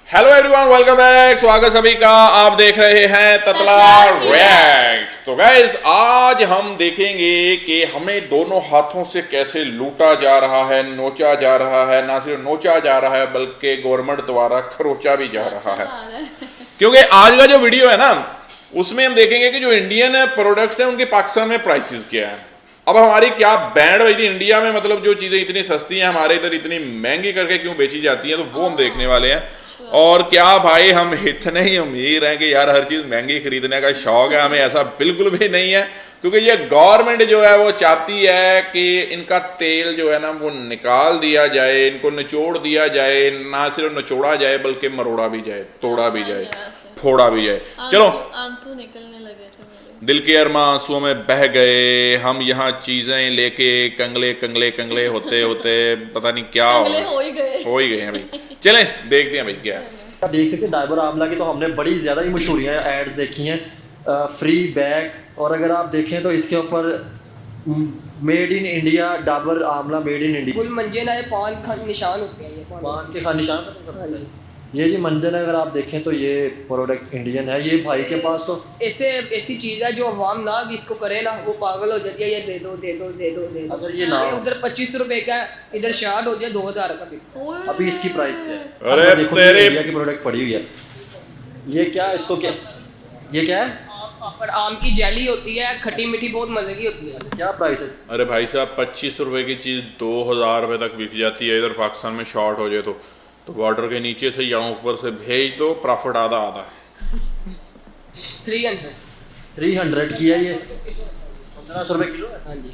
Hello everyone, welcome back. स्वागत सभी का। आप देख रहे हैं ततला रिएक्ट्स। तो गाइस, आज हम देखेंगे कि हमें दोनों हाथों से कैसे लूटा जा रहा है, नोचा जा रहा है। ना सिर्फ नोचा जा रहा है बल्कि गवर्नमेंट द्वारा खरोचा भी जा रहा है। क्योंकि आज का जो वीडियो है ना, उसमें हम देखेंगे कि जो इंडियन प्रोडक्ट्स हैं उनके पाकिस्तान में प्राइसेस क्या है। अब हमारी क्या बैंड बजी थी इंडिया में, मतलब जो चीज़ें इतनी सस्ती हैं हमारे इधर इतनी महंगी करके क्यों बेची जाती हैं, तो वो हम देखने वाले हैं। और क्या भाई, हम इतने ही अमीर हैं कि यार हर चीज़ महंगी खरीदने का शौक है हमें, ऐसा बिल्कुल भी नहीं है। क्योंकि ये गवर्नमेंट जो है वो चाहती है कि इनका तेल जो है ना वो निकाल दिया जाए, इनको निचोड़ दिया जाए। ना सिर्फ निचोड़ा जाए बल्कि मरोड़ा भी जाए, तोड़ा भी जाए, फोड़ा भी जाए। चलो, आंसू निकलने लगे थे मेरे। दिल के अरमा आंसुओं में बह गए। हम यहाँ चीजें लेके कंगले कंगले कंगले होते होते पता नहीं क्या कंगले हो ही गए। हो ही गए हैं भाई। चलें देखते हैं भाई क्या है। आप देख सकते हैं डाबर आमला की तो हमने बड़ी ज़्यादा ही मशहूरियाँ एड्स देखी हैं। फ्री बैग, और अगर आप देखें तो इसके ऊपर made in India, Dabur Amla made in India. Full मंजन है, पान का निशान होते हैं ये पान के निशान हाँ जी। ये जी मंजन है, अगर आप देखें तो ये प्रोडक्ट इंडियन है। ये भाई के पास तो ऐसे ऐसी चीज़ है जो अवाम ना भी इसको करे ना वो पागल हो जाती है। ये दे दो दे दो दे दो दे दो। अगर ये ना हो- उधर 25 रुपए का है, इधर शार्ट हो जाए 2000 का भी। अभी इसकी प्राइस क्या है? अरे अब देखो तो तेरे- इंडिया की प्रोडक्ट पड़ी हुई है। ये क्या, इसको क्या, ये क्या है? पर आम की जेली होती है, खट्टी मीठी, बहुत मजे की होती है। क्या प्राइस है? अरे भाई साहब, 25 रुपए की चीज़ 2000 रुपए तक बिक जाती है। इधर पाकिस्तान में शॉर्ट हो जाए तो बॉर्डर के नीचे से या ऊपर से भेज दो, प्रॉफिट आधा आधा। 300। 300 की है ये, 1500 रुपये किलो है। हाँ जी।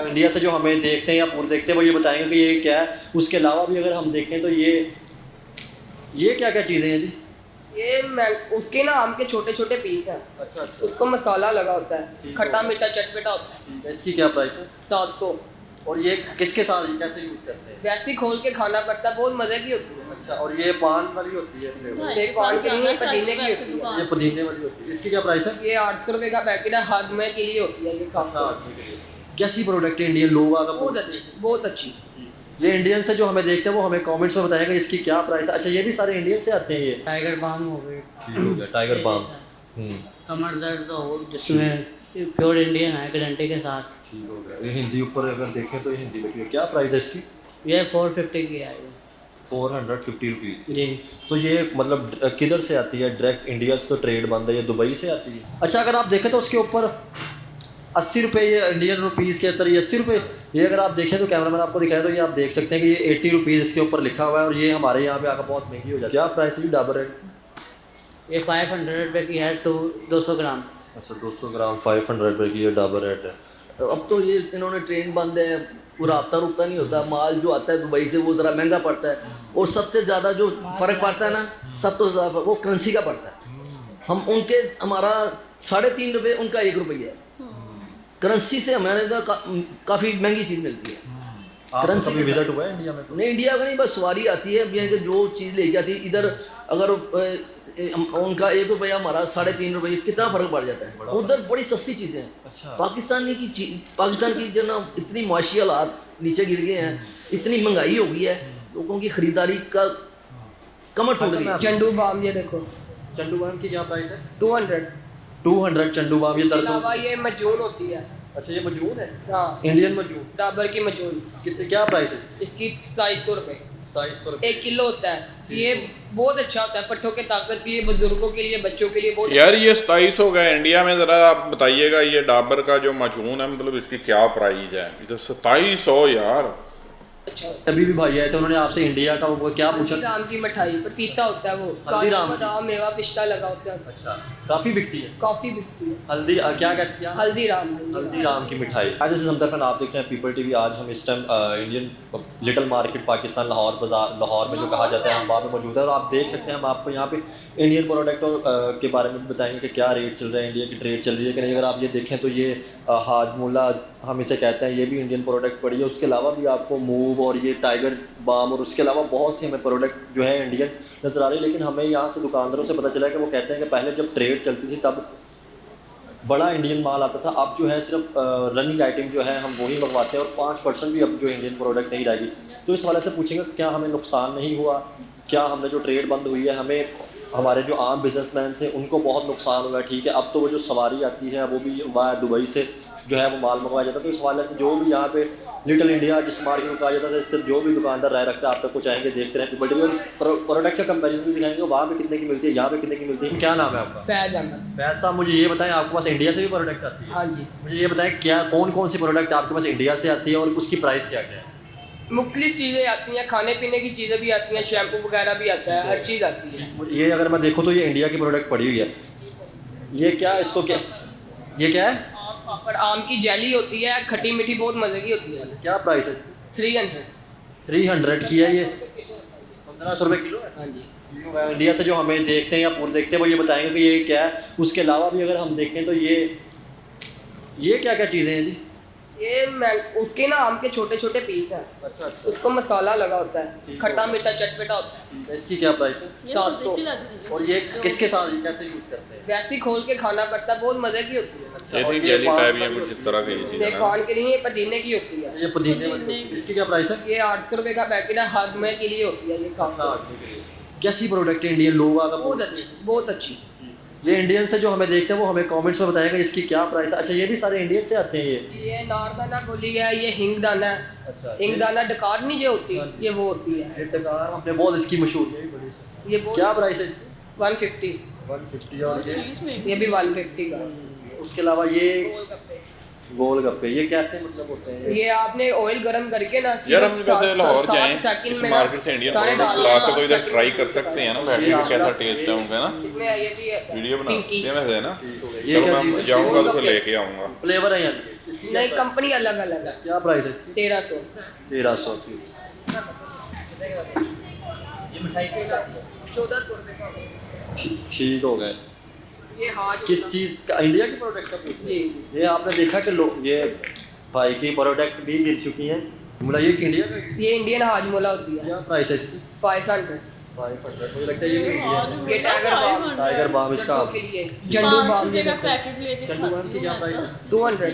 इंडिया से जो हमें देखते हैं या पूरे देखते हैं वो ये बताएंगे कि ये क्या है। उसके अलावा भी अगर हम देखें तो ये क्या क्या चीज़ें हैं जी? ये उसके ना आम के छोटे छोटे पीस हैं। अच्छा अच्छा। उसको मसाला लगा होता है, ठीक खट्टा है। मीठा चटपटा होता है। इसकी क्या प्राइस है? 700। और ये किसके साथ कैसे यूज़ करते हैं? वैसे ही खोल के खाना पड़ता है, बहुत मजे की होती है। अच्छा, और ये पान वाली होती है फ्लेवर? एक पान की नहीं है, पुदीने की होती है। ये पुदीने वाली होती है। इसकी क्या प्राइस है? ये 800 रुपए का पैकेट है, हाजमे के लिए होती है ये खास अच्छा, तौर। कैसी प्रोडक्ट है इंडियन लोग का? बहुत अच्छी, बहुत अच्छी। ये इंडियन से जो हमें देखते हैं वो हमें कमेंट्स में बताएंगे इसकी क्या प्राइस है। अच्छा, ये भी सारे इंडियन से आते हैं ये? टाइगर बाम हो गए, ठीक हो गया, टाइगर बाम। कमर दर्द हो जिसमें प्योर इंडियन है गारंटी के साथ। ठीक हो गया। ये हिंदी ऊपर अगर देखें तो ये हिंदी लिखी है। क्या प्राइस है इसकी? ये 450 की आई है 450 रुपीज़। जी। तो ये मतलब किधर से आती है? डायरेक्ट इंडिया से तो ट्रेड बंद है, ये दुबई से आती है। अच्छा, अगर आप देखें तो उसके ऊपर 80 रुपये, ये इंडियन रुपीज़ के अंदर ये 80 रुपये। ये अगर आप देखें तो कैमरामैन आपको दिखाए तो ये आप देख सकते हैं कि ये 80 रुपीज़ इसके ऊपर लिखा हुआ है। और ये हमारे यहाँ पे आकर बहुत महंगी हो जाती है। क्या प्राइस है जी डाबर रेड? ये 500 रुपये की है, 200 ग्राम। अच्छा, 200 ग्राम 500 रुपये की ये डाबर रेड है। अब तो ये इन्होंने ट्रेन बंद है, वो रास्ता रुकता नहीं होता। माल जो आता है दुबई से वो ज़रा महंगा पड़ता है। और सबसे ज़्यादा जो फ़र्क पड़ता है ना, सब तो ज़्यादा वो करेंसी का पड़ता है। हम उनके हमारा 3.5 रुपये, उनका 1 रुपया है। करेंसी से हमारे काफ़ी महंगी चीज़ मिलती है। करेंसी कभी विजिट हुआ है इंडिया में? नहीं, इंडिया का नहीं, बस सवारी आती है यहाँ के जो चीज़ लेके आती है इधर। अगर उनका 1 रुपया, हमारा 3.5 रुपये, कितना फ़र्क पड़ जाता है। उधर बड़ी सस्ती चीज़ें हैं। अच्छा। पाकिस्तान की जो ना इतनी मुआशी हालात नीचे गिर गए हैं, इतनी महंगाई हो गई है, लोगों की ख़रीदारी का कमर टूट गई है। चंडू बाम ये देखो, चंडू बाम की क्या प्राइस है? 200। 200 चंडू बाम। ये इसके दर्द। अलावा ये मजून होती है। अच्छा, ये मजून है, हाँ, इंडियन मजून। डाबर की मजून। कितने, क्या प्राइस है? इसकी 2700 रुपये 2700 रुपये। 1 किलो होता है। ये बहुत अच्छा होता है पट्ठों के ताकत के लिए, बुजुर्गों के लिए, बच्चों के लिए बहुत यार ये 27 हो गया इंडिया में। ज़रा आप बताइएगा ये डाबर का जो मजून है, मतलब इसकी क्या प्राइस है? इधर 2700 यार। अच्छा होता अभी भी भाई आए थे, उन्होंने आपसे इंडिया का वो क्या है। पूछा? हल्दीराम की मिठाई पतीसा होता है, वो हल्दीराम काजू की? बादाम मेवा पिस्ता लगा उसके अंदर। अच्छा, काफ़ी बिकती है कॉफी बिकती है। हल्दी क्या कहते हैं? हल्दीराम हल्दीराम की मिठाई। आज जैसे समतरफन आप देख रहे हैं पीपल टीवी। आज हम इस time Indian little market Pakistan Lahore बाज़ार, लाहौर में जो कहा जाता है, हम वहाँ पे मौजूद है। और आप देख सकते हैं, हम आपको यहाँ पे इंडियन प्रोडक्ट और के बारे में भी बताएंगे कि क्या रेट चल रहा है, इंडिया की ट्रेड चल रही है कि नहीं। अगर आप ये देखें तो ये हाजमोला हम इसे कहते हैं, ये भी इंडियन प्रोडक्ट पड़ी है। उसके अलावा भी आपको मूव और ये टाइगर बाम और उसके अलावा बहुत सी हमें प्रोडक्ट जो है इंडियन नज़र आ रही है। लेकिन हमें यहाँ से दुकानदारों से पता चला कि वो कहते हैं कि पहले जब ट्रेड चलती थी तब बड़ा इंडियन माल आता था। अब जो है सिर्फ रनिंग आइटम जो है हम वही मंगवाते हैं और 5% भी अब जो इंडियन प्रोडक्ट नहीं रहेगी। तो इस वाले से पूछेंगे क्या हमें नुकसान नहीं हुआ क्या हमने जो ट्रेड बंद हुई है हमें हमारे जो आम बिजनेसमैन थे उनको बहुत नुकसान हुआ है, ठीक है। अब तो वो जो सवारी आती है वो भी वहाँ दुबई से जो है वो माल मंगवाया जाता है, तो इस हवाले से जो भी यहाँ पे लिटिल इंडिया जिस मार्केट में कहा जाता था, इससे जो भी दुकानदार राय रखते हैं आप तक कुछ आएंगे, देखते रहें पीपल टीवी और प्रोडक्ट का कंपैरिजन भी दिखाएंगे वहाँ पे कितने की मिलती है, यहाँ पे कितने की मिलती है। क्या नाम है आपका? फैज अहमद। फैज साहब, मुझे ये बताएं आपके पास इंडिया से भी प्रोडक्ट आती है? हाँ जी। मुझे ये बताएं क्या कौन कौन सी प्रोडक्ट आपके पास इंडिया से आती है और उसकी प्राइस क्या क्या है? मुख्तलिफ चीज़ें आती हैं, खाने पीने की चीज़ें भी आती हैं, शैम्पू वगैरह भी आता है, हर चीज़ आती है। ये अगर मैं देखूँ तो ये इंडिया की प्रोडक्ट पड़ी हुई है, ये क्या इसको क्या ये क्या है? आम पापड़, आम की जेली होती है, खट्टी मीठी, बहुत मज़े की होती है। क्या प्राइस है? 300। 300 की है ये, 1500 रुपये किलो है। हाँ जी। इंडिया से जो हमें देखते हैं या पूरे देखते हैं वो ये बताएंगे कि ये क्या है। उसके अलावा भी अगर हम देखें तो ये क्या क्या चीज़ें हैं जी? ये उसके ना आम के छोटे छोटे पीस हैं। अच्छा उसको मसाला लगा होता है, खट्टा मीठा चटपटा होता है। इसकी क्या प्राइस है? ये तो 700। देख के लग रही है। और ये किसके साथ कैसे यूज करते हैं? वैसे ही खोल के खाना पड़ता है, बहुत मज़े की होती है। ये और थिंक ये जेली पान टाइप या का भी कुछ इस तरह की चीज़ ये है ना। पान के लिए, ये पुदीने की होती है। ये पुदीने वाली, इसकी क्या प्राइस है? ये 800 रुपये का पैकेट है, हाजमे के लिए होती है ये खास तौर। कैसी प्रोडक्ट है इंडियन लोग आकर बहुत अच्छी, बहुत अच्छी। ये इंडियन से जो हमें देखते हैं वो हमें कमेंट्स में बताएगा इसकी क्या प्राइस है। अच्छा ये भी सारे इंडियन से आते हैं ये नारदाना गोली है, ये हिंग दाना है। अच्छा हिंग दाना डकार नहीं जो होती है, ये वो होती है। ये टकार हमने बहुत इसकी मशहूर है बड़ी सी। ये बहुत क्या प्राइस है इसकी? 150। 150। और ये चीज़ में ये भी 150 का। उसके अलावा ये गोलगप्पे ये कैसे मतलब होते हैं? ये आपने ऑयल गरम करके ना यार हम वैसे लाहौर जाएं सेकंड इस में मार्केट से इंडियन प्रोडक्ट्स ला के तो इधर ट्राई कर सकते हैं ना, बैठ के कैसा टेस्ट है उनका ना। इसमें ये भी है वीडियो बना पिंकी। फेमस है ना। ये चलो क्या मैं चीज़ है? जाऊंगा तो फिर लेके आऊंगा। फ्लेवर है यानी इसकी नहीं, कंपनी अलग अलग है। क्या प्राइस है इसकी? 1300। 1300 की। ये मिठाई से 1400 रुपये का होगा। ठीक हो गए। ये हाथ किस चीज़ का? इंडिया की प्रोडक्ट का पूछ रहे हैं? जी। ये आपने देखा कि लोग ये भाई की प्रोडक्ट भी गिर चुकी हैं, मतलब ये इंडिया का ये इंडियन हाजमोला होती है। क्या प्राइस है इसकी? 500। 500। मुझे लगता है ये भी इंडिया है। ये टाइगर बाम। टाइगर बाम इसका जंडू के लिए जंडू बाम ये का देखो। पैकेट लेके चंडू बाम की क्या प्राइस है? 200।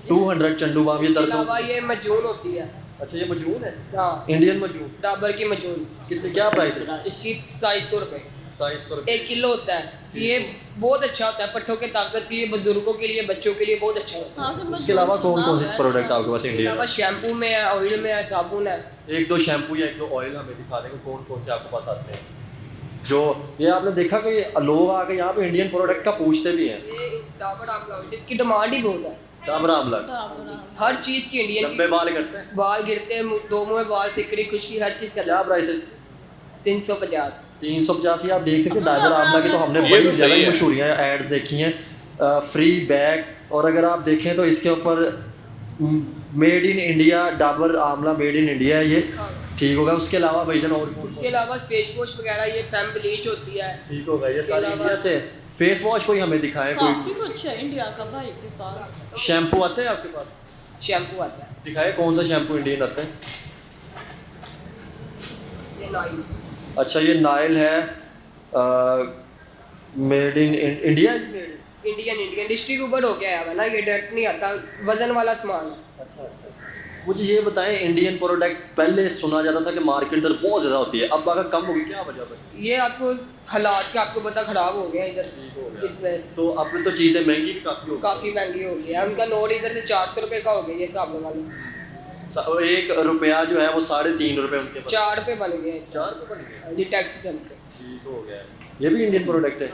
200 चंडू बाम। ये इसके दर्द अलावा ये मजून होती है। अच्छा ये मजून है, हाँ, इंडियन मजून। डाबर की मजून। कितने क्या प्राइस है? इसकी 2700 रुपये। 2700 रुपये। 1 किलो होता है। ये बहुत अच्छा होता है, पट्ठों के ताकत के लिए, बुजुर्गों के लिए, बच्चों के लिए बहुत अच्छा होता है। उसके अलावा कौन कौन से प्रोडक्ट आपके पास इसके इंडिया अलावा शैम्पू में है, ऑयल में है, साबुन है। एक दो शैम्पू या एक दो ऑयल हमें दिखा देंगे कौन कौन से आपके पास आते हैं। जो ये आपने देखा कि लोग आके यहाँ पे इंडियन प्रोडक्ट का पूछते भी हैं। ये डाबर आंवला ऑयल, इसकी डिमांड ही बहुत है। डाबर आमला हर चीज़ की इंडियन लंबे बाल करते हैं। बाल गिरते हैं, दो मुँह में बाल, सिकड़ी, खुशकी, हर चीज़ करते क्या हैं। प्राइस है? 350। 350 ही आप देख सकते हैं। डाबर आमला की तो हमने ये बड़ी तो ज़्यादा सही है। मशहूरियाँ एड्स देखी हैं, फ्री बैग। और अगर आप देखें तो इसके ऊपर made in India, Dabur Amla made in India है ये। ठीक होगा। उसके अलावा भाईजान और कौन उसके अलावा फेस वॉश वगैरह, ये फैम ब्लीच होती है। ठीक होगा। ये इसके सारे अलावा- इंडिया से। फेस वॉश कोई हमें दिखाएं, काफी कोई कुछ है इंडिया का भाई के पास। शैम्पू आते हैं आपके पास? शैम्पू आता है। दिखाए कौन सा शैम्पू इंडियन आता है? ये नाइल। अच्छा ये नाइल है, made in India. Indian distributor हो गया है ना, ये डायरेक्ट नहीं आता, वजन वाला सामान है। अच्छा। मुझे ये बताएं, इंडियन प्रोडक्ट पहले सुना जाता था कि मार्केट दर बहुत ज़्यादा होती है, अब अगर कम होगी, क्या वजह है? ये आपको हालात के आपको पता ख़राब हो गया इधर, इस वजह से तो अब तो चीज़ें महंगी भी काफ़ी हो गई। काफ़ी महंगी हो गई है। उनका नोट इधर से 400 रुपये का हो गया, ये हिसाब लगा लो। 1 रुपया जो है वो 3.5 रुपये उनके पास। 4 रुपये बन गए इससे। 4 रुपये बन गए। जी, टैक्स डल के। ठीक हो गया। ये भी इंडियन प्रोडक्ट है।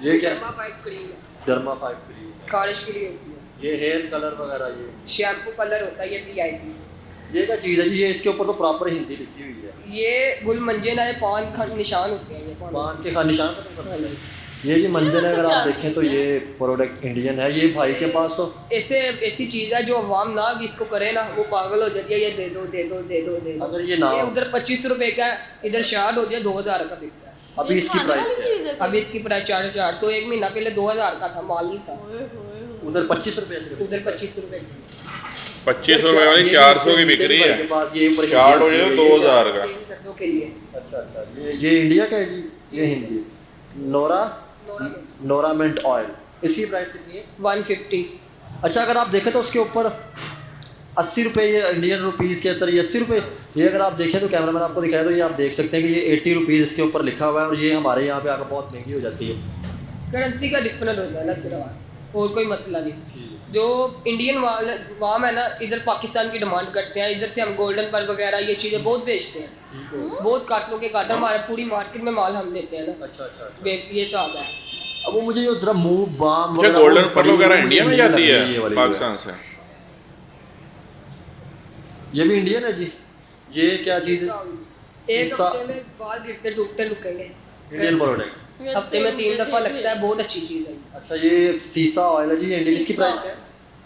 ये क्या? डर्मा 5 क्रीम है, डर्मा 5 क्रीम। खारिश के लिए होती है। ये हेयर कलर वगैरह। ये शैम्पू कलर होता है, ये VIP। ये क्या चीज़ है जी? ये इसके ऊपर तो प्रॉपर हिंदी लिखी हुई है। ये गुल मंजन है, पान का निशान होते हैं ये पान के निशान पता हाँ जी। ये जी मंजन है, अगर आप देखें तो ये प्रोडक्ट इंडियन है। ये भाई के पास तो ऐसी चीज़ है जो अवाम ना इसको करे ना, वो पागल हो जाती है। ये दे दो दे दो दे दो दे दो। अगर ये ना उधर 25 रुपए का है, इधर शार्ट हो जाए 2000 का बिकता है। अभी इसकी प्राइस क्या है? अभी इसकी प्राइस 450। एक महीना पहले 2000 का था, माल नहीं था। उधर 25 रुपये से। उधर 25 रुपए की 25 रुपए वाली 400 की बिक रही है। पास ये ऊपर चार्ट हो जाए 2000 का। तेल दर्दों के लिए। अच्छा। ये इंडिया का है जी, ये हिंदी। नोरामेंट ऑयल, इसकी प्राइस कितनी है? 150। अच्छा अगर आप देखें तो उसके ऊपर 80 रुपये, ये इंडियन रुपीज़ के अंदर ये 80 रुपये। ये अगर आप देखें तो कैमरामैन आपको दिखाए तो ये आप देख सकते हैं कि ये 80 रुपीज़ इसके ऊपर लिखा हुआ है, और ये हमारे यहाँ पे आकर बहुत महंगी हो जाती है। करेंसी का डिफरेंट होता है ना सिर्फ, और कोई मसला नहीं। जो इंडियन वाम है ना, इधर पाकिस्तान की डिमांड करते हैं, इधर से हम गोल्डन पर वगैरह ये चीज़ें बहुत बेचते हैं, बहुत कार्टनों के कार्टन हमारे पूरी मार्केट में माल हम लेते हैं ना। अच्छा। ये हिसाब है। अब वो मुझे जो जरा मूव बाम अच्छा, गोल्डन पर वगैरह इंडिया में जाती ये है वाली पाकिस्तान से? ये भी इंडियन है जी। ये क्या चीज़ है? एक शीशा। हफ्ते में बाल गिरते टूटते लुकेंगे, इंडियन प्रोडक्ट। हफ्ते में 3 दफ़ा लगता है, बहुत अच्छी चीज़ है। अच्छा, ये सीसा ऑयल है जी, इंडियन। इसकी प्राइस क्या है?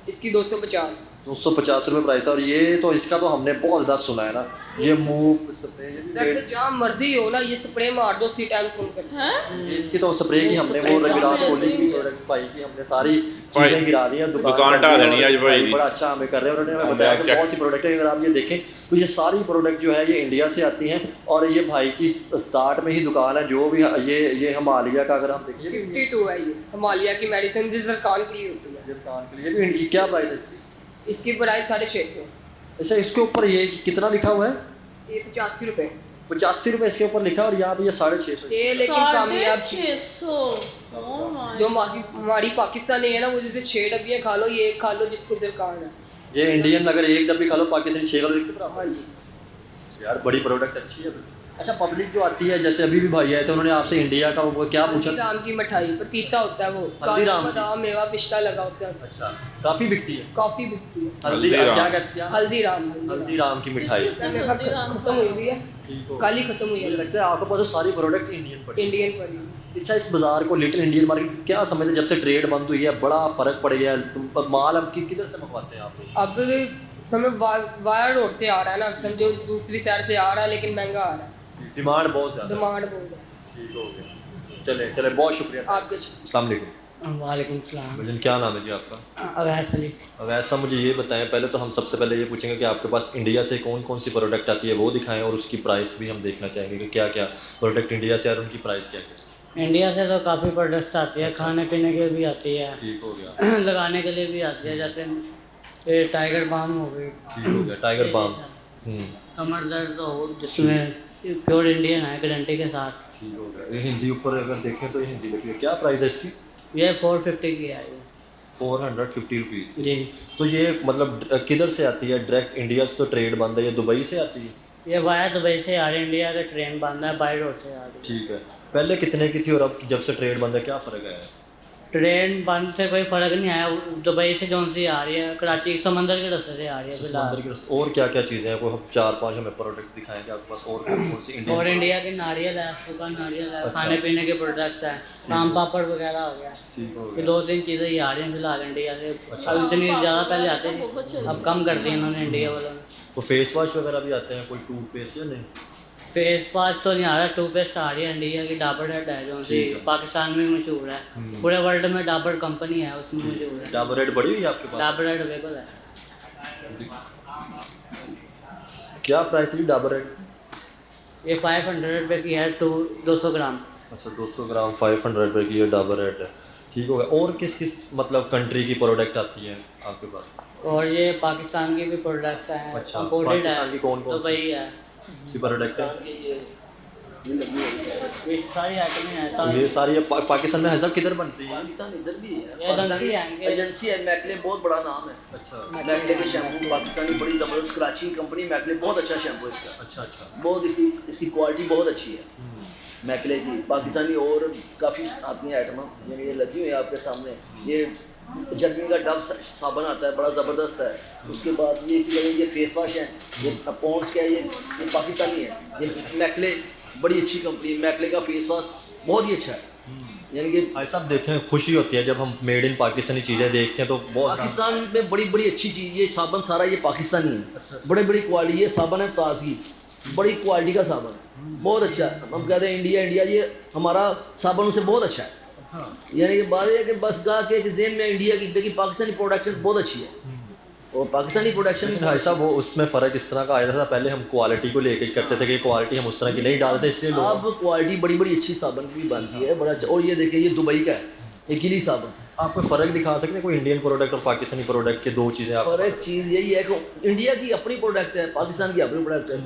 इसकी 250। 250 रुपये प्राइस है। और ये तो इसका तो हमने बहुत ज़्यादा सुना है ना, ये मूव स्प्रे। दर्द जहाँ मर्जी हो ना, ये स्प्रे मार दो सी टाइम सुन कर। इसकी तो स्प्रे की हमने वो विराट कोहली की प्रोडक्ट पाई की, हमने सारी चीज़ें गिरा दी हैं, दुकान ढा देनी है आज भाई। बड़ा अच्छा हमें कर रहे हैं, उन्होंने हमें बताया कि बहुत सी प्रोडक्ट है। अगर आप ये देखें तो ये सारी प्रोडक्ट जो है ये इंडिया से आती हैं, और ये भाई की स्टार्ट में ही दुकान है। जो भी ये हिमालय का अगर हम देखें 52 है ये हिमालय की मेडिसिन ज़रकान के लिए होती है। ज़रकान के लिए भी इनकी क्या प्राइस है इसकी? इसकी प्राइस 650। अच्छा, इसके ऊपर ये कितना लिखा हुआ है? ये 85 रुपये। 85 रुपये इसके ऊपर लिखा है, और यहाँ पे ये 650। ये लेकिन कामयाब चीज़। 650। जो हमारी पाकिस्तानी है ना, वो जैसे 6 डब्बियाँ खा लो, ये एक खा लो जिसको ज़रकान है। ये इंडियन अगर एक डब्बी खा लो, पाकिस्तानी 6 किलो के बराबर। हाँ जी। यार बड़ी प्रोडक्ट अच्छी है। अच्छा, पब्लिक जो आती है, जैसे अभी भी भाई आए थे, उन्होंने आपसे इंडिया का वो क्या पूछा? हल्दीराम की मिठाई पतीसा होता है, वो हल्दीराम की? बादाम मेवा पिस्ता लगा उसके अंदर। अच्छा, काफ़ी बिकती है। कॉफ़ी बिकती है। हल्दीराम। क्या कहते हैं? हल्दीराम। हल्दीराम की मिठाई। खत्म हुई हुई है, कल ही खत्म हुई मुझे है। लगता है आपके पास तो सारी प्रोडक्ट इंडियन पड़ी। इंडियन पड़ी। अच्छा, इस बाजार को लिटिल इंडियन मार्केट क्या समझते? जब से ट्रेड बंद हुई है बड़ा फ़र्क पड़ गया है। माल अब किधर से मंगवाते हैं आप? अब समय वायर रोड से आ रहा है ना, समझो दूसरी साइड से आ रहा है, लेकिन महंगा आ रहा है। डिमांड बहुत ज़्यादा। डिमांड बहुत है। ठीक हो गया। चले बहुत शुक्रिया आपके अस्सलाम वालेकुम। वालेकुम सलाम। भजन, क्या नाम है जी आपका? अवैस अली। वैसा मुझे ये बताएं, पहले तो हम सबसे पहले ये पूछेंगे कि आपके पास इंडिया से कौन कौन सी प्रोडक्ट आती है, वो दिखाएं, और उसकी प्राइस भी हम देखना चाहेंगे कि क्या क्या प्रोडक्ट इंडिया से और उनकी प्राइस क्या क्या। इंडिया से तो काफ़ी प्रोडक्ट्स आती है, खाने पीने के भी आती है, ठीक हो गया। लगाने के लिए भी आती है, जैसे ये टाइगर बाम हो गई। ठीक हो गया, टाइगर बाम। कमर दर्द हो, जिसमें प्योर इंडियन है गारंटी के साथ। ठीक हो गया। ये हिंदी ऊपर अगर देखें तो ये हिंदी लिखी है, क्या प्राइस है इसकी? ये 450 की है ये। 450 रुपीज़। जी। तो ये मतलब किधर से आती है? डायरेक्ट इंडिया से तो ट्रेड बंद है, ये दुबई से आती है? ये वाया दुबई से आ रही है, इंडिया का ट्रेन बंद है, बाई रोड से आ रही है। ठीक है। पहले कितने की थी और अब जब से ट्रेड बंद है क्या फ़र्क है? ट्रेन बंद से कोई फ़र्क नहीं आया। दुबई से जौन सी आ रही है, कराची समंदर के रास्ते से आ रही है समंदर फिलहाल। के और क्या क्या चीज़ें हैं? कोई 4-5 हमें प्रोडक्ट दिखाएंगे आपके पास, और कौन कौन सी इंडियन? और इंडिया के नारियल है, सूखा नारियल है, खाने पीने के प्रोडक्ट्स हैं, आम पापड़ वगैरह हो गया। ठीक हो ये गया। 2-3 चीज़ें ही आ रही हैं फिलहाल इंडिया से। अब इतनी ज़्यादा पहले आते थे, अब कम कर दी इन्होंने इंडिया वालों ने। तो फेस वॉश वगैरह भी आते हैं, कोई टूथपेस्ट या नहीं? फेस वॉश तो नहीं आ रहा, टूथपेस्ट आ रही है इंडिया की, डाबर रेड है जो सी पाकिस्तान में मशहूर है, पूरे वर्ल्ड में डाबर कंपनी है उसमें मशहूर है। डाबर रेड बड़ी हुई है आपके पास? डाबर रेड अवेलेबल है। क्या प्राइस है डाबर रेड? ये 500 रुपये की है, 200 ग्राम। अच्छा, 200 ग्राम 500 रुपये की ये डाबर रेड है। ठीक हो गया। और किस किस मतलब कंट्री की प्रोडक्ट आती है आपके पास? और ये पाकिस्तान की भी प्रोडक्ट्स हैं, अच्छा, इंपोर्टेड है, पाकिस्तान की कौन-कौन सी? दुबई है, सी प्रोडक्ट है? ये सारी आइटमें हैं। ये सारी पाकिस्तान में है सब किधर बनती है? पाकिस्तान इधर भी है, ये एजेंसी है इनके। एजेंसी है। मैकले बहुत बड़ा नाम है। अच्छा मैकले के शैम्पू पाकिस्तानी बड़ी ज़बरदस्त कराची की कंपनी मैकले, बहुत अच्छा शैम्पू है इसका। अच्छा अच्छा। बहुत इसकी क्वालिटी बहुत अच्छी है मैकले की। पाकिस्तानी और काफ़ी आती हैं आइटम, यानी ये लगी हुई है आपके सामने। ये जर्मनी का डब साबुन आता है, बड़ा ज़बरदस्त है। उसके बाद ये इसी तरह ये फेस वॉश है, ये पॉन्ड्स का है, ये पाकिस्तानी है। ये मैकले बड़ी अच्छी कंपनी, मैकले का फेस वॉश बहुत ही अच्छा है। यानी कि भाई साहब देखें, खुशी होती है जब हम मेड इन पाकिस्तानी चीज़ें देखते हैं तो बहुत। पाकिस्तान में बड़ी बड़ी अच्छी चीज़, ये साबुन सारा ये पाकिस्तानी है, बड़े बड़ी क्वालिटी। ये साबुन है ताज़गी, बड़ी क्वालिटी का साबुन है, बहुत अच्छा है। हम कहते हैं इंडिया इंडिया, ये हमारा साबुन उनसे बहुत अच्छा है। यानी कि बात है कि बस गा के जेन में इंडिया की पाकिस्तानी प्रोडक्शन बहुत अच्छी है, और पाकिस्तानी प्रोडक्शन। भाई साहब वो उसमें फ़र्क इस तरह का आया था, पहले हम क्वालिटी को लेके करते थे कि क्वालिटी हम उस तरह की नहीं डालते, इसलिए लोग। अब क्वालिटी बड़ी बड़ी अच्छी साबुन की भी बनती है, बड़ा अच्छा। और ये देखिए, ये दुबई का है, ये गिली साबुन। आप कोई फ़र्क दिखा सकते हैं कोई इंडियन प्रोडक्ट और पाकिस्तानी प्रोडक्ट के दो चीज़ें आप फर्क चीज़ यही है कि इंडिया की अपनी प्रोडक्ट है, पाकिस्तान की अपनी प्रोडक्ट है।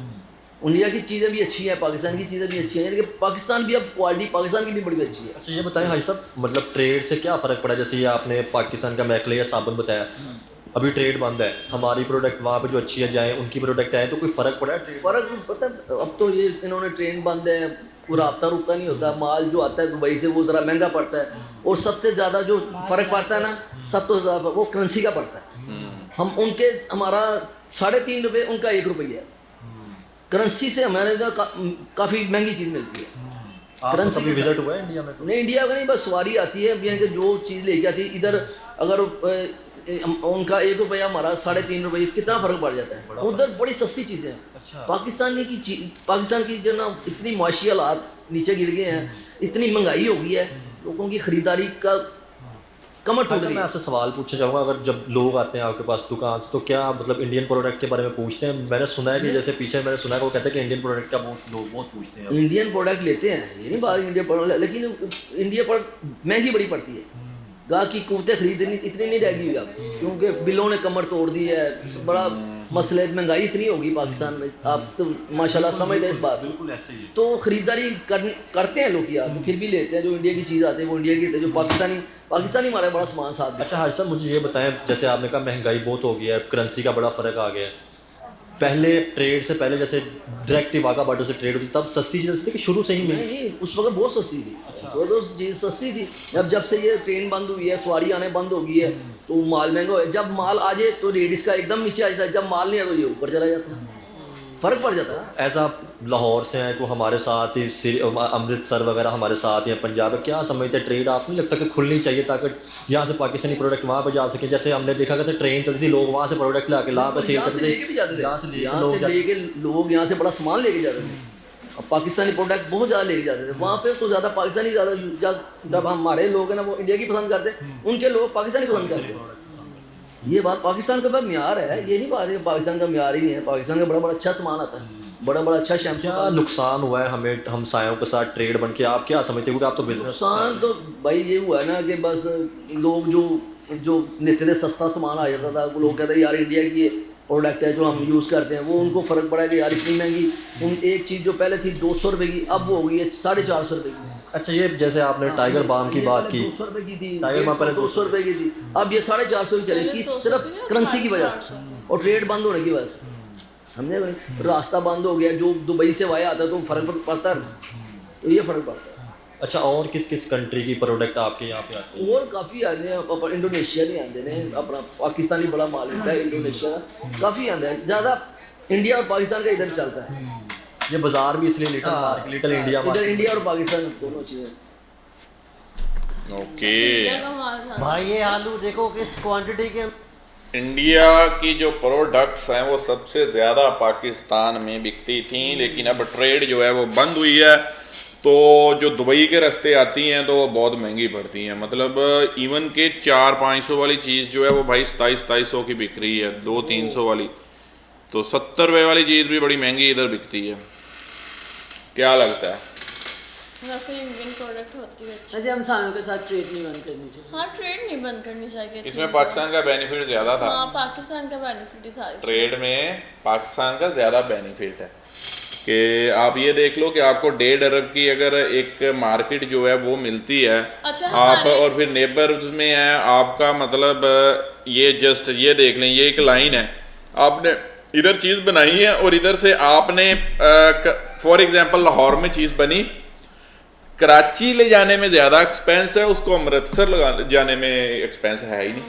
इंडिया की चीज़ें भी अच्छी हैं, पाकिस्तान की चीज़ें भी अच्छी हैं, लेकिन पाकिस्तान भी अब क्वालिटी पाकिस्तान की भी बड़ी अच्छी है। अच्छा ये बताएं हाजी साहब मतलब ट्रेड से क्या फ़र्क पड़ा जैसे ये आपने पाकिस्तान का मैकले या साबुन बताया अभी ट्रेड बंद है हमारी प्रोडक्ट वहाँ पे जो अच्छी है जाए उनकी प्रोडक्ट आए तो कोई फ़र्क पड़ा है ट्रेड फ़र्क पता है, अब तो ये इन्होंने ट्रेन बंद है, वो राब्ता रुकता नहीं होता, माल जो आता है दुबई से वो ज़रा महंगा पड़ता है, और सबसे ज़्यादा जो फ़र्क पड़ता है ना, सब तो ज़्यादा वो करेंसी का पड़ता है। हम उनके हमारा 3.5 रुपये, उनका 1 रुपया है। करेंसी से हमारे ना काफ़ी महंगी चीज़ मिलती है। करेंसी कभी विजिट हुआ है इंडिया में नहीं, इंडिया का नहीं, बस सवारी आती है यहाँ के जो चीज़ लेके आती है इधर, अगर उनका 1 रुपया हमारा 3.5 रुपये, कितना फ़र्क पड़ जाता है। उधर बड़ी सस्ती चीज़ें हैं। अच्छा। पाकिस्तान की जो ना इतनी मुआशी हालात नीचे गिर गए हैं, इतनी महंगाई हो गई है, लोगों की ख़रीदारी का कमर टूट अच्छा गई मैं है। आपसे सवाल पूछना चाहूँगा अगर जब लोग आते हैं आपके पास दुकान से तो क्या मतलब इंडियन प्रोडक्ट के बारे में पूछते हैं मैंने सुना है कि जैसे पीछे मैंने सुना है कि वो कहते हैं कि इंडियन प्रोडक्ट का लोग बहुत पूछते हैं इंडियन प्रोडक्ट लेते हैं, ये नहीं बात इंडियन प्रोडक्ट, लेकिन इंडियन प्रोडक्ट महंगी बड़ी पड़ती है। गाह की कुव्वतें खरीदनी इतनी नहीं रह गई हुई अब, क्योंकि बिलों ने कमर तोड़ दी है। बड़ा मसले, महंगाई इतनी होगी पाकिस्तान में, आप तो माशाल्लाह समझते हैं इस बात बिल्कुल ऐसे ही तो ख़रीदारी करते हैं लोग यार, फिर भी लेते हैं। जो इंडिया की चीज़ आती है वो इंडिया की लेते हैं, जो पाकिस्तानी हमारा बड़ा सामान साथ देता है। अच्छा हाजी साहब मुझे ये बताएं जैसे आपने कहा महंगाई बहुत हो गई है करेंसी का बड़ा फ़र्क आ गया है पहले ट्रेड से पहले जैसे डायरेक्ट वाघा बॉर्डर से ट्रेड होती तब सस्ती चीज़ थी कि शुरू से ही मिली नहीं, उस वक्त बहुत सस्ती थी। तो चीज़ सस्ती थी। जब से ये ट्रेन बंद हुई है, सवारी आने बंद हो गई है, तो माल महंगा हो। जब माल आ जाए तो रेट इसका एकदम नीचे आ जाता है, जब माल नहीं आया तो ये ऊपर चला जाता है, फ़र्क पड़ जाता है ना। एज आप लाहौर से हैं को हमारे साथ ही अमृतसर वगैरह हमारे साथ हैं पंजाब में क्या समझते हैं ट्रेड आपको नहीं लगता कि खुलनी चाहिए ताकि यहाँ से पाकिस्तानी प्रोडक्ट वहाँ पर जा सके जैसे हमने देखा था ट्रेन चलती थी लोग वहाँ से प्रोडक्ट ला के ला पे सेल यहाँ से करते लेके भी जाते थे, यहाँ से लेके लोग यहाँ से बड़ा सामान लेके जाते थे। अब पाकिस्तानी प्रोडक्ट बहुत ज़्यादा लेके जाते थे वहाँ पे, तो ज़्यादा पाकिस्तानी ज़्यादा। जब हमारे लोग हैं ना वो इंडिया की पसंद करते हैं, उनके लोग पाकिस्तानी पसंद करते हैं। ये बात पाकिस्तान का म्यार है, ये नहीं बात है पाकिस्तान का म्यार ही नहीं है। पाकिस्तान का बड़ा अच्छा सामान आता है, बड़ा अच्छा शैम्पू। क्या नुकसान हुआ है हमें हमसायों के साथ ट्रेड बन के आप क्या समझते हो क्योंकि आप तो बिजनेस नुकसान तो भाई ये हुआ है ना कि बस लोग जो लेते थे सस्ता सामान आ जाता था, वो लोग कहते हैं यार इंडिया की ये प्रोडक्ट है जो हम यूज़ करते हैं, वो उनको फ़र्क पड़ा कि यार इतनी महंगी। एक चीज़ जो पहले थी 200 रुपये की, अब वो हो गई है 450 रुपये की। अच्छा ये जैसे आपने टाइगर बाम की बात की 200 रुपये की थी, टाइगर बाम पहले 200 रुपये की थी, अब ये 450 की चलेगी, सिर्फ करेंसी की वजह से और ट्रेड बंद होने की वजह से। समझे नहीं, रास्ता बंद हो गया, जो दुबई से वाया आता है तो फ़र्क पड़ता है ना, तो ये फ़र्क पड़ता है। अच्छा और किस किस कंट्री की प्रोडक्ट आपके यहाँ पे आते हैं और काफ़ी आते हैं, अपना इंडोनेशिया नहीं आते हैं, अपना पाकिस्तानी बड़ा माल होता है इंडोनेशिया का, काफ़ी आते हैं। ज़्यादा इंडिया और पाकिस्तान का इधर चलता है ये बाजार भी इसलिए लिटिल इंडिया इधर इंडिया और पाकिस्तान दोनों चीज़ें। ओके। इंडिया का माल था। भाई ये आलू देखो किस क्वांटिटी के इंडिया की जो प्रोडक्ट्स हैं वो सबसे ज़्यादा पाकिस्तान में बिकती थी, लेकिन अब ट्रेड जो है वो बंद हुई है, तो जो दुबई के रास्ते आती हैं तो वो बहुत महंगी पड़ती हैं। मतलब इवन के 400-500 वाली चीज़ जो है वो भाई 2700 की बिक रही है, 200-300 वाली, तो 70 रुपये वाली चीज़ भी बड़ी महंगी इधर बिकती है। क्या लगता है? वैसे इंडियन प्रोडक्ट होती है अच्छी। वैसे हम सालों के साथ ट्रेड नहीं बंद करनी चाहिए। हाँ, ट्रेड नहीं बंद करनी चाहिए। इसमें पाकिस्तान का बेनिफिट ज़्यादा था। हाँ, पाकिस्तान का बेनिफिट ही था इसमें। ट्रेड में पाकिस्तान का ज़्यादा बेनिफिट है कि आप ये देख लो कि आपको 1.5 अरब की अगर एक मार्केट जो है वो मिलती है, अच्छा, आप और फिर नेबर्स में है आपका, मतलब ये जस्ट ये देख लें, ये एक लाइन है, आपने इधर चीज़ बनाई है और इधर से आपने फॉर एग्जांपल लाहौर में चीज़ बनी, कराची ले जाने में ज़्यादा एक्सपेंस है, उसको अमृतसर जाने में एक्सपेंस है ही नहीं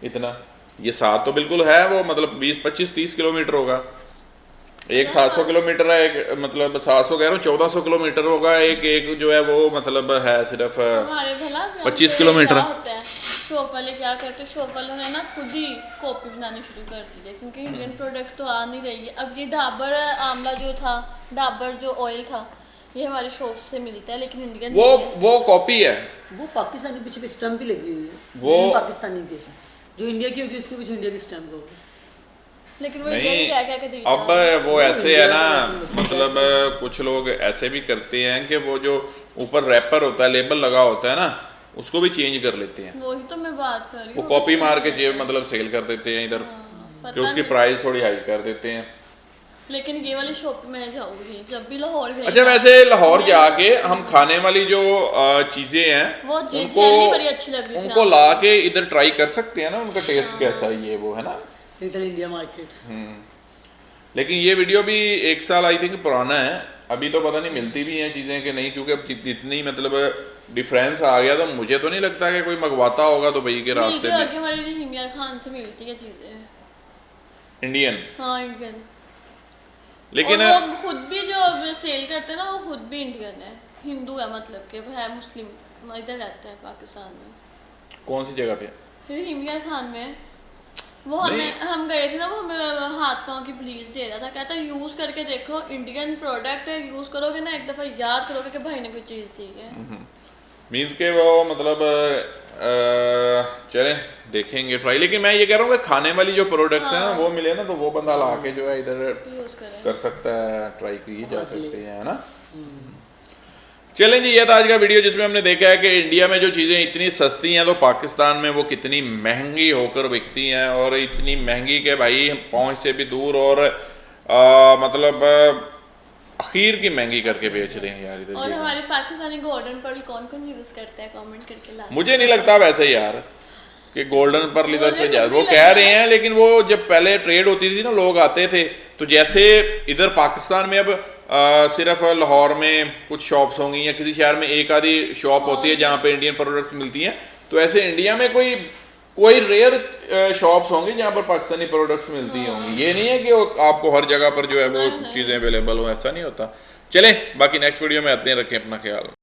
इतना। ये साथ तो बिल्कुल है वो, मतलब 20-25-30 किलोमीटर होगा, एक 700 किलोमीटर है, एक मतलब 700 कह रहा हूँ 1400 किलोमीटर होगा, एक जो है वो मतलब है सिर्फ 25 किलोमीटर। शॉप वाले क्या करते हैं, शॉप वालों ने ना खुद ही कॉपी बनानी शुरू कर दी है, क्योंकि इंडियन प्रोडक्ट तो आ नहीं रही है। अब ये डाबर आंवला जो था, डाबर जो ऑयल था, ये हमारे शॉप से मिलता है, लेकिन इंडियन वो कॉपी है, वो पाकिस्तानी पीछे भी स्टैम्प भी लगी हुई है, वो पाकिस्तानी के जो इंडिया की होगी उसके पीछे इंडिया की स्टैम्प होगी। लेकिन वो नहीं, इंडियन क्या क्या कहते अब वो ऐसे है ना, मतलब कुछ लोग ऐसे भी करते हैं कि वो जो ऊपर रैपर होता है, लेबल लगा होता है ना, उसको भी चेंज कर लेते हैं। वही तो मैं बात कर रही वो हूँ। कॉपी मार के जेब मतलब सेल कर देते हैं इधर, पता कि उसकी नहीं। प्राइस थोड़ी हाई कर देते हैं। लेकिन ये वाली शॉप मैं जाऊंगी जब भी लाहौर गई। अच्छा, वैसे लाहौर जाके हम खाने वाली जो चीजें हैं वो उनको जेली बड़ी अच्छी लग रही थी। उनको ला के इधर ट्राई कर सकते हैं ना, उनका टेस्ट कैसा है ये वो, है ना। Little India market. लेकिन ये वीडियो भी 1 साल आई थिंक पुराना है, अभी तो पता नहीं मिलती भी हैं चीज़ें कि नहीं, क्योंकि अब जितनी मतलब डिफरेंस आ गया तो मुझे तो नहीं लगता कि कोई मंगवाता होगा दुबई के रास्ते में। मिलती हमारी हिमिया खान से मिलती है चीजें इंडियन, हाँ इंडियन। लेकिन और वो खुद भी जो सेल करते हैं ना वो खुद भी इंडियन है, हिंदू है, मतलब कि वो है मुस्लिम, इधर रहता है पाकिस्तान में। कौन सी जगह पे? फिर हिमिया खान में वो हमें हम गए थे ना, वो हमें हाथ पाँव की ब्लीच दे रहा था, कहता यूज़ करके देखो, इंडियन प्रोडक्ट है, यूज़ करोगे ना एक दफ़ा याद करोगे कि भाई ने कोई चीज़ दी है। मीन्स के वो मतलब चलें देखेंगे ट्राई। लेकिन मैं ये कह रहा हूँ कि खाने वाली जो प्रोडक्ट्स हैं ना वो मिले ना तो वो बंदा ला के जो है इधर यूज़ करें। कर सकता है, ट्राई की जा सकती है ना। चलें जी, ये था आज का वीडियो जिसमें हमने देखा है कि इंडिया में जो चीज़ें इतनी सस्ती हैं तो पाकिस्तान में वो कितनी महंगी होकर बिकती हैं, और इतनी महंगी के भाई पहुंच से भी दूर, और मतलब आखिर की महंगी करके बेच रहे हैं यार इधर। और हमारे पाकिस्तानी गोल्डन पर्ल कौन कौन यूज़ करता है, कमेंट करके ला। मुझे नहीं लगता वैसे यार कि गोल्डन पर्ल इधर से मुझे ज्यादा, वो भी कह लगता रहे हैं, लेकिन वो जब पहले ट्रेड होती थी ना लोग आते थे, तो जैसे इधर पाकिस्तान में अब सिर्फ लाहौर में कुछ शॉप्स होंगी या किसी शहर में एक आधी शॉप होती है जहाँ पे इंडियन प्रोडक्ट्स मिलती हैं, तो ऐसे इंडिया में कोई रेयर शॉप्स होंगी जहाँ पर पाकिस्तानी प्रोडक्ट्स मिलती होंगी। ये नहीं है कि आपको हर जगह पर जो है वो चीज़ें अवेलेबल हो, ऐसा नहीं होता। चलें बाकी नेक्स्ट वीडियो में आते हैं, रखें अपना ख्याल।